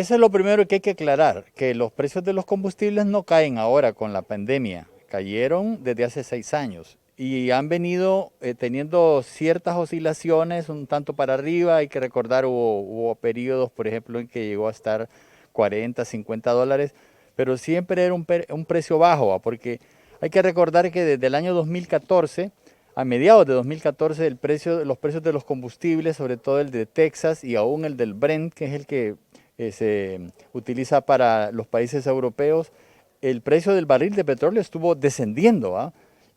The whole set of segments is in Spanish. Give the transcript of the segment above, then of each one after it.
eso es lo primero que hay que aclarar, que los precios de los combustibles no caen ahora con la pandemia, cayeron desde hace 6 años y han venido teniendo ciertas oscilaciones un tanto para arriba. Hay que recordar, hubo periodos, por ejemplo, en que llegó a estar 40, $50, pero siempre era un precio bajo, ¿va? Porque hay que recordar que desde el año 2014, a mediados de 2014, los precios de los combustibles, sobre todo el de Texas y aún el del Brent, que es el que se utiliza para los países europeos, el precio del barril de petróleo estuvo descendiendo, ¿ah?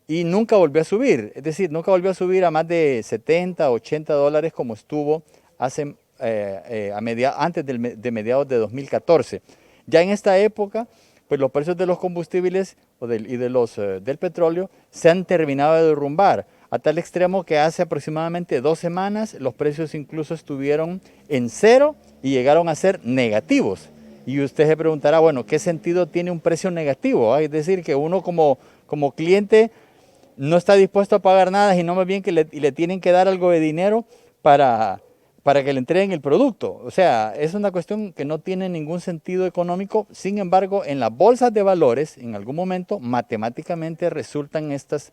Y nunca volvió a subir. Es decir, nunca volvió a subir a más de 70, $80 como estuvo antes de mediados de 2014. Ya en esta época, pues los precios de los combustibles del petróleo se han terminado de derrumbar, a tal extremo que hace aproximadamente 2 semanas los precios incluso estuvieron en cero y llegaron a ser negativos. Y usted se preguntará, bueno, ¿qué sentido tiene un precio negativo? Es decir, que uno como cliente no está dispuesto a pagar nada, sino más bien que le tienen que dar algo de dinero para, para que le entreguen el producto. O sea, es una cuestión que no tiene ningún sentido económico. Sin embargo, en las bolsas de valores, en algún momento, matemáticamente resultan estas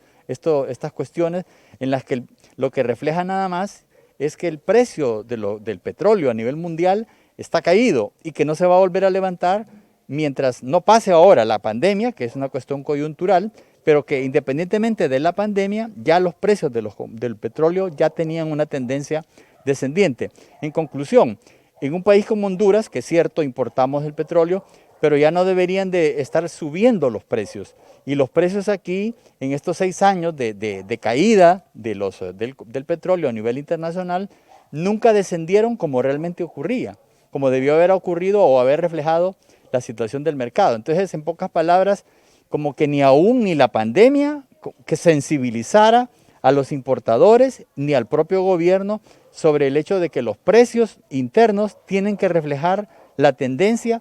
cuestiones en las que lo que refleja nada más es que el precio del petróleo a nivel mundial está caído y que no se va a volver a levantar mientras no pase ahora la pandemia, que es una cuestión coyuntural, pero que independientemente de la pandemia, ya los precios del petróleo ya tenían una tendencia descendiente. En conclusión, en un país como Honduras, que es cierto, importamos el petróleo, pero ya no deberían de estar subiendo los precios. Y los precios aquí, en estos 6 años de caída del petróleo a nivel internacional, nunca descendieron como realmente ocurría, como debió haber ocurrido o haber reflejado la situación del mercado. Entonces, en pocas palabras, como que ni aún ni la pandemia que sensibilizara a los importadores ni al propio gobierno sobre el hecho de que los precios internos tienen que reflejar la tendencia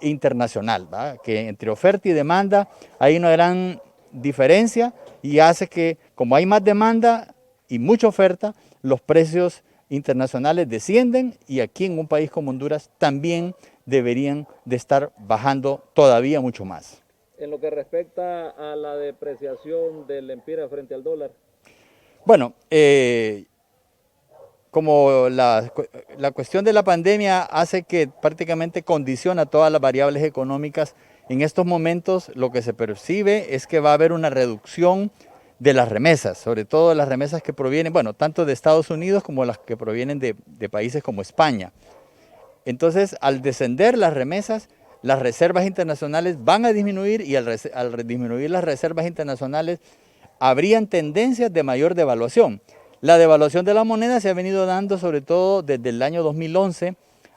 internacional, ¿va? Que entre oferta y demanda hay una gran diferencia y hace que, como hay más demanda y mucha oferta, los precios internacionales descienden y aquí en un país como Honduras también deberían de estar bajando todavía mucho más. En lo que respecta a la depreciación del empira frente al dólar. Bueno, como la cuestión de la pandemia hace que prácticamente condiciona todas las variables económicas, en estos momentos lo que se percibe es que va a haber una reducción de las remesas, sobre todo las remesas que provienen, bueno, tanto de Estados Unidos como las que provienen de países como España. Entonces, al descender las remesas, las reservas internacionales van a disminuir y al disminuir las reservas internacionales, habrían tendencias de mayor devaluación. La devaluación de la moneda se ha venido dando sobre todo desde el año 2011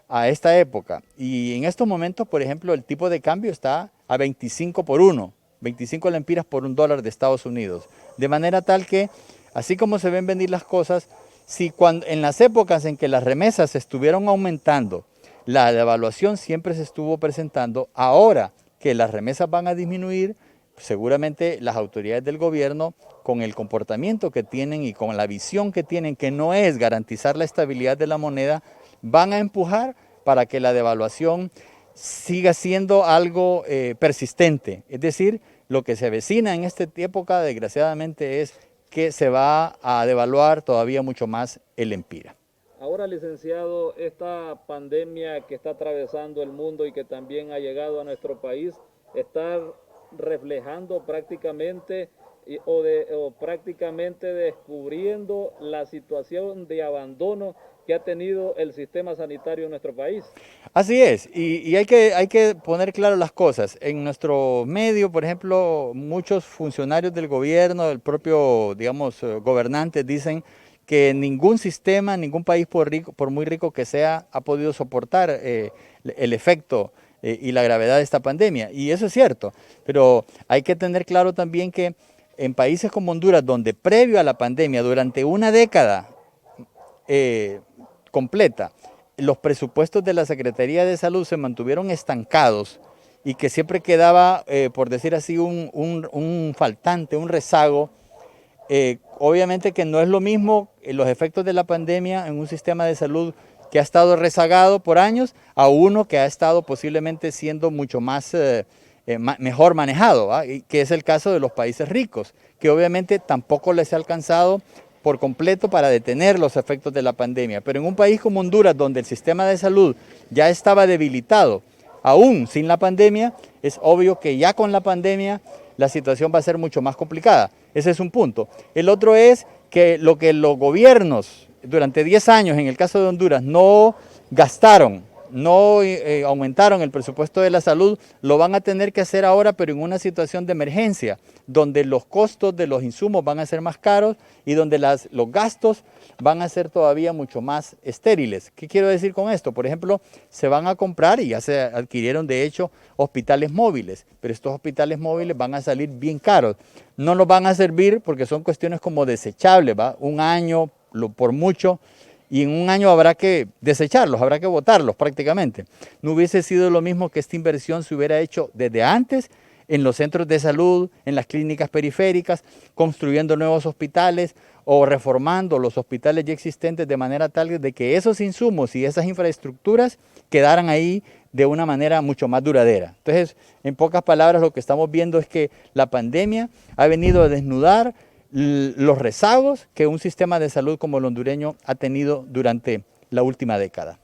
a esta época. Y en estos momentos, por ejemplo, el tipo de cambio está a 25 por 1, 25 lempiras por $1 de Estados Unidos. De manera tal que, así como se ven venir las cosas, si en las épocas en que las remesas estuvieron aumentando, la devaluación siempre se estuvo presentando, ahora que las remesas van a disminuir, seguramente las autoridades del gobierno, con el comportamiento que tienen y con la visión que tienen, que no es garantizar la estabilidad de la moneda, van a empujar para que la devaluación siga siendo algo persistente. Es decir, lo que se avecina en esta época, desgraciadamente, es que se va a devaluar todavía mucho más el empira. Ahora, licenciado, esta pandemia que está atravesando el mundo y que también ha llegado a nuestro país, está reflejando prácticamente o prácticamente descubriendo la situación de abandono que ha tenido el sistema sanitario en nuestro país. Así es, y hay que poner claro las cosas. En nuestro medio, por ejemplo, muchos funcionarios del gobierno, el propio, digamos, gobernantes dicen que ningún sistema, ningún país, por muy rico que sea, ha podido soportar el efecto y la gravedad de esta pandemia. Y eso es cierto, pero hay que tener claro también que en países como Honduras, donde previo a la pandemia, durante una década completa, los presupuestos de la Secretaría de Salud se mantuvieron estancados y que siempre quedaba, por decir así, un faltante, un rezago. Obviamente que no es lo mismo los efectos de la pandemia en un sistema de salud que ha estado rezagado por años a uno que ha estado posiblemente siendo mucho más mejor manejado, ¿va? Que es el caso de los países ricos, que obviamente tampoco les ha alcanzado por completo para detener los efectos de la pandemia. Pero en un país como Honduras, donde el sistema de salud ya estaba debilitado, aún sin la pandemia, es obvio que ya con la pandemia la situación va a ser mucho más complicada. Ese es un punto. El otro es que lo que los gobiernos durante 10 años, en el caso de Honduras, no gastaron, no aumentaron el presupuesto de la salud, lo van a tener que hacer ahora, pero en una situación de emergencia, donde los costos de los insumos van a ser más caros y donde los gastos van a ser todavía mucho más estériles. ¿Qué quiero decir con esto? Por ejemplo, se van a comprar, y ya se adquirieron de hecho, hospitales móviles, pero estos hospitales móviles van a salir bien caros. No nos van a servir porque son cuestiones como desechables, ¿va? Un año, por mucho, y en un año habrá que desecharlos, habrá que botarlos prácticamente. No hubiese sido lo mismo que esta inversión se hubiera hecho desde antes en los centros de salud, en las clínicas periféricas, construyendo nuevos hospitales o reformando los hospitales ya existentes de manera tal de que esos insumos y esas infraestructuras quedaran ahí de una manera mucho más duradera. Entonces, en pocas palabras, lo que estamos viendo es que la pandemia ha venido a desnudar los rezagos que un sistema de salud como el hondureño ha tenido durante la última década.